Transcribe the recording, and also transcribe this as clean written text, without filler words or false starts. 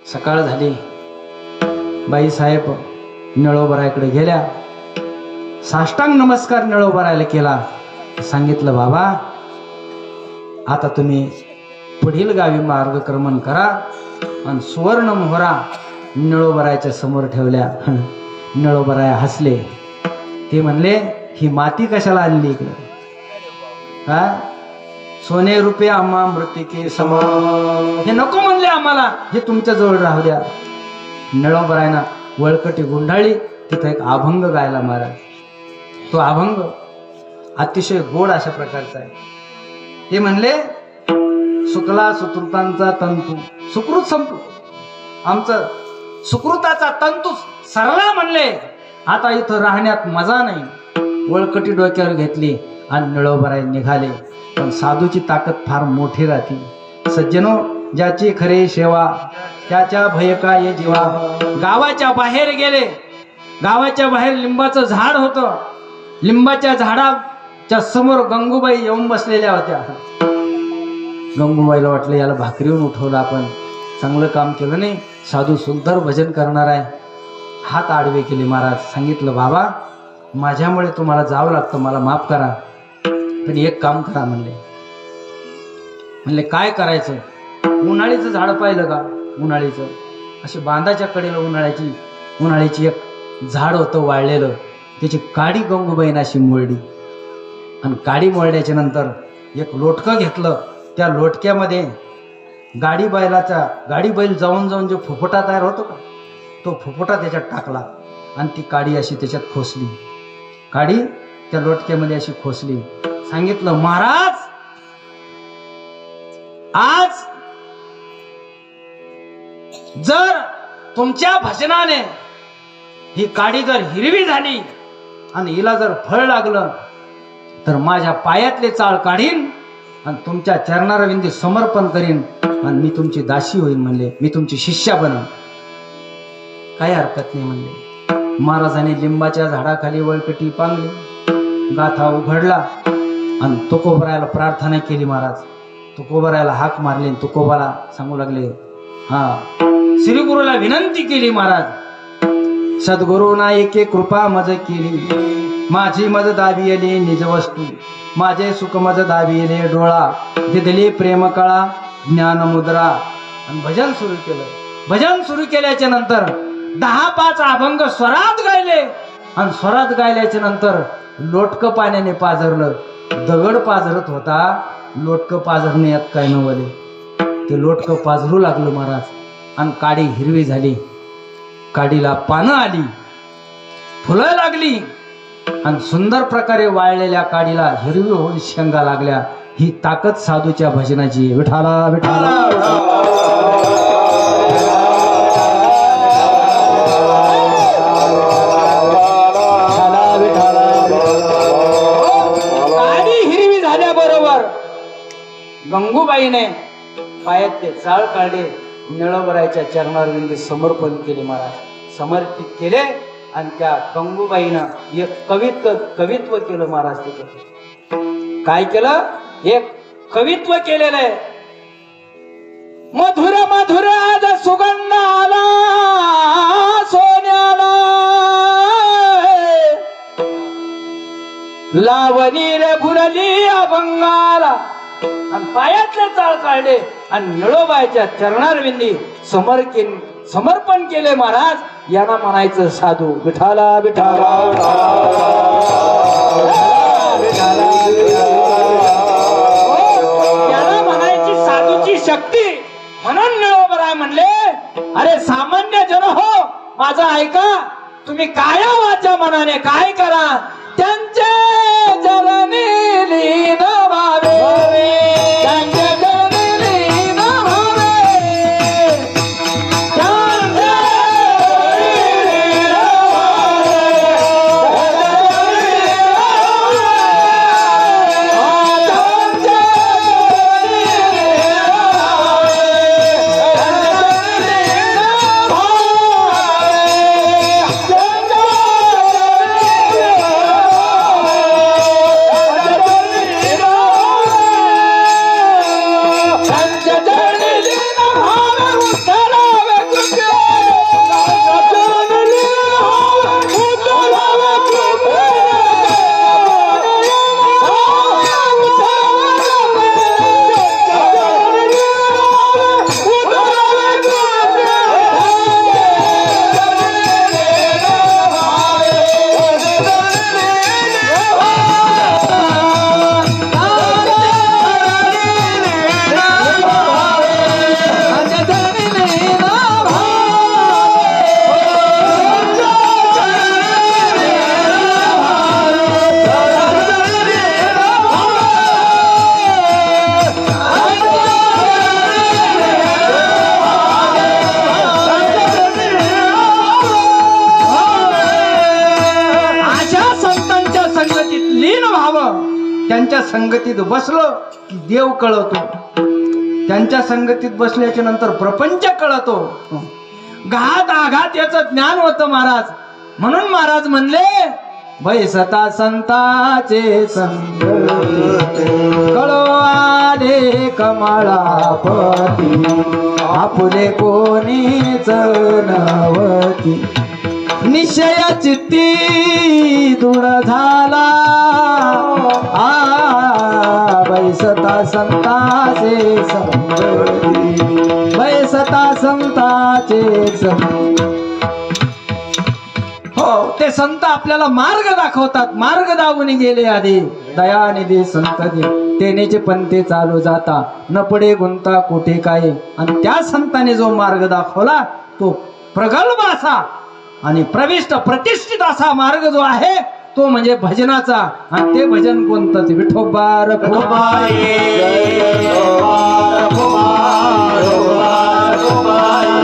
सकाळ झाली. बाईसाहेब नळोबराकडे गेल्या. साष्टांग नमस्कार नळोबरायला केला. सांगितलं, बाबा आता तुम्ही पुढील गावी मार्गक्रमण करा. आणि सुवर्ण मोहरा नळोबरायच्या समोर ठेवल्या. नळोबराय हसले. ते म्हणले, ही माती कशाला आणली इकडे? हा, सोने रुपये आम्हा मृतिके सम, हे नको म्हणले आम्हाला, हे तुमच्या जवळ राहू द्या. नळोबरायना वळकटी गुंडाळी. तिथं एक अभंग गायला महाराज. तो अभंग अतिशय गोड अशा प्रकारचा आहे. ते म्हणले, सुकला सुकृतांचा तंतू, सुकृत संपलो, आमचं सुकृताचा तंतू सरला म्हणले. आता इथं राहण्यात मजा नाही. वळकटी डोक्यावर घेतली आणि नळोबराय निघाले. पण साधूची ताकद फार मोठी राहते. सज्जनो, ज्याची खरे सेवा त्याच्या भय काय जीवा. गावाच्या बाहेर गेले. गावाच्या बाहेर लिंबाचं झाड होतं. लिंबाच्या झाडाच्या समोर गंगूबाई येऊन बसलेल्या होत्या. गंगूबाईला वाटलं, याला भाकरीहून उठवलं आपण, चांगलं काम केलं नाही. साधू सुंदर भजन करणार आहे. हात आडवे केले महाराज. सांगितलं, बाबा माझ्यामुळे तुम्हाला जावं लागतं, मला माफ करा. पण एक काम करा म्हणले. म्हणले, काय करायचं? उन्हाळीचं झाड पाहिलं का? उन्हाळीचं अशी बांधाच्या कडेला उन्हाळ्याची एक झाड होतं वाळलेलं. त्याची काडी गंगूबाईनं अशी मोडली. आणि काडी मोडल्याच्या नंतर एक लोटकं घेतलं. त्या लोटक्यामध्ये गाडी बैल जाऊन जाऊन जो फुफुटा तयार होतो का, तो फुफुटा त्याच्यात टाकला. आणि ती काडी अशी त्याच्यात खोसली. काडी त्या लोटक्यामध्ये अशी खोसली. सांगितलं, महाराज आज जर तुमच्या भजनाने ही काडी जर हिरवी झाली आणि हिला जर फळ लागलं तर माझ्या पायातले चाळ काढीन आणि तुमच्या चरणारविंदी समर्पण करीन आणि मी तुमची दासी होईन म्हणले. मी तुमची शिष्या बनन, काही हरकत नाही म्हणले. महाराजांनी लिंबाच्या झाडाखाली वळकटी पांगली. गाथा उघडला आणि तुकोबरायला प्रार्थना केली. महाराज तुकोबरायला हाक मारली. तुकोबाला सांगू लागले, हा श्री गुरुला विनंती केली. महाराज सद्गुरुना एके कृपा मज केली. माझी मज दाबियले निज वस्तू, माझे सुख मज दाबियले डोळा. दिदली प्रेम कळा ज्ञान मुद्रा. आणि भजन सुरू केलं. भजन सुरू केल्याच्या नंतर 10-5 अभंग स्वरात गायले. आणि स्वरात गायल्याच्या नंतर लोटकं पाण्याने पाझरलं. दगड पाझरत होता, लोटकं पाझरणे यात काय नवले. ते लोटकं पाझरू लागलं महाराज. आणि काडी हिरवी झाली. काडीला पानं आली, फुलं लागली. आणि सुंदर प्रकारे वाळलेल्या काडीला हिरवी होऊन शेंगा लागल्या. ही ताकद साधूच्या भजनाची. विठाला विठाला काडी हिरवी झाल्याबरोबर गंगूबाईने पायातले चाळ काढले. नळोबरायच्या चरणारविंदी समर्पण केले. महाराज समर्पित केले. आणि त्या गंगूबाईनं एक कवित्व केलं. महाराज तिथं काय केलं? एक कवित्व केलेलं आहे. मधुर मधुर आज सुगंध आला सोन्याला, लावणी रे फुलली अभंगाला. आणि पायातले चाळ काढले आणि नळोबाईच्या चरणारविंदी समर्पण केले. महाराज यांना म्हणायचं साधू. विठाला विठाला यांना म्हणायची साधूची शक्ती. म्हणून नळोबराय म्हणले, अरे सामान्य जन हो, माझं ऐका. तुम्ही काया वाचा मनाने काय करा, त्यांचे चरणी लीन व्हावे. त्यांच्या संगतीत बसलो की देव कळतो, त्यांच्या संगतीत बसल्याच्या नंतर प्रपंच कळतो. घात आघात याचं ज्ञान होतं महाराज. म्हणून महाराज म्हणले बैसता संताचे संगती कळो आले कमळापती आपुले कोणीच नवती निश्चय चित्ती दृढ झाला बैसता संताचे संगती बैसता संताचे संगती. हो, ते संत आपल्याला मार्ग दाखवतात. मार्ग दावून गेले आधी दयानिधी संत तेनेचे पंथे चालू जाता न पडे गुंता कुठे काय. आणि त्या संताने जो मार्ग दाखवला तो प्रगल्भ असा आणि प्रविष्ट प्रतिष्ठित असा मार्ग जो आहे तो म्हणजे भजनाचा. आणि ते भजन कोणतं? विठोबार फुमारे, विठोबार फुमारे, विठोबार फुमारे.